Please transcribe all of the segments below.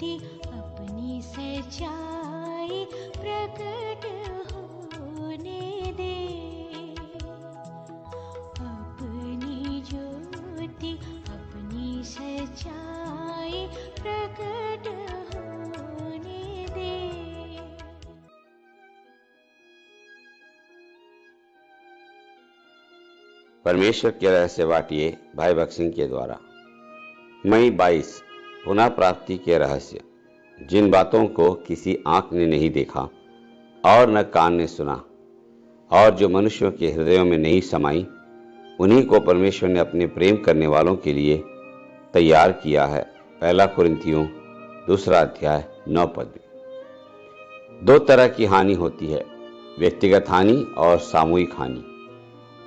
ज्योति अपनी सच्चाई प्रकट होने दे। अपनी ज्योति अपनी सच्चाई प्रकट होने दे। परमेश्वर के रहस्य बाटिए भाई भक्त सिंह के द्वारा। मई 22 पुनः प्राप्ति के रहस्य। जिन बातों को किसी आंख ने नहीं देखा और न कान ने सुना और जो मनुष्यों के हृदयों में नहीं समाई, उन्हीं को परमेश्वर ने अपने प्रेम करने वालों के लिए तैयार किया है। पहला कुरिन्थियों 2 अध्याय 9 पद। दो तरह की हानि होती है, व्यक्तिगत हानि और सामूहिक हानि।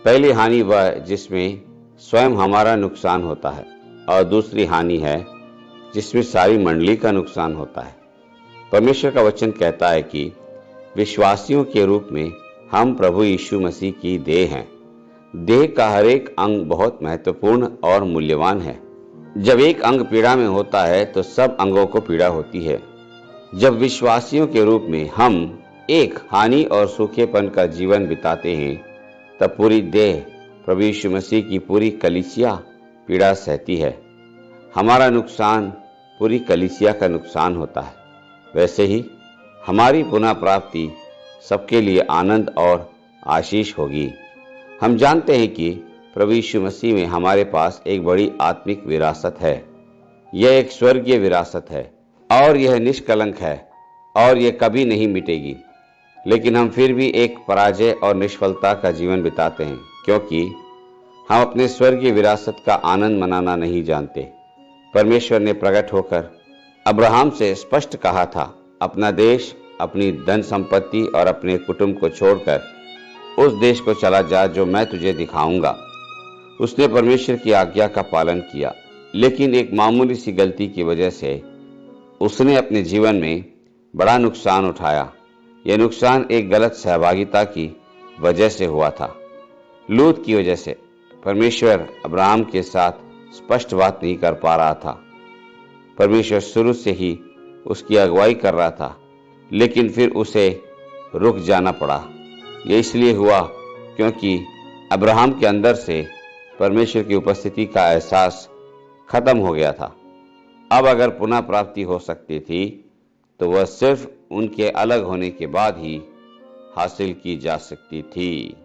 पहली हानि वह जिसमें स्वयं हमारा नुकसान होता है और दूसरी हानि है जिसमें सारी मंडली का नुकसान होता है। परमेश्वर का वचन कहता है कि विश्वासियों के रूप में हम प्रभु यीशु मसीह की देह हैं। देह का हर एक अंग बहुत महत्वपूर्ण और मूल्यवान है। जब एक अंग पीड़ा में होता है तो सब अंगों को पीड़ा होती है। जब विश्वासियों के रूप में हम एक हानि और सूखेपन का जीवन बिताते हैं तब पूरी देह प्रभु यीशु मसीह की पूरी कलीसिया पीड़ा सहती है। हमारा नुकसान पूरी कलीसिया का नुकसान होता है। वैसे ही हमारी पुनः प्राप्ति सबके लिए आनंद और आशीष होगी। हम जानते हैं कि प्रभु यीशु मसीह में हमारे पास एक बड़ी आत्मिक विरासत है। यह एक स्वर्गीय विरासत है और यह निष्कलंक है और यह कभी नहीं मिटेगी। लेकिन हम फिर भी एक पराजय और निष्फलता का जीवन बिताते हैं क्योंकि हम अपने स्वर्गीय विरासत का आनंद मनाना नहीं जानते। परमेश्वर ने प्रकट होकर अब्राहम से स्पष्ट कहा था, अपना देश, अपनी धन संपत्ति और अपने कुटुंब को छोड़कर उस देश को चला जा जो मैं तुझे दिखाऊंगा। उसने परमेश्वर की आज्ञा का पालन किया, लेकिन एक मामूली सी गलती की वजह से उसने अपने जीवन में बड़ा नुकसान उठाया। यह नुकसान एक गलत सहभागिता की वजह से हुआ था। लूत की वजह से परमेश्वर अब्राहम के साथ स्पष्ट बात नहीं कर पा रहा था। परमेश्वर शुरू से ही उसकी अगुवाई कर रहा था, लेकिन फिर उसे रुक जाना पड़ा। यह इसलिए हुआ क्योंकि अब्राहम के अंदर से परमेश्वर की उपस्थिति का एहसास खत्म हो गया था। अब अगर पुनः प्राप्ति हो सकती थी तो वह सिर्फ उनके अलग होने के बाद ही हासिल की जा सकती थी।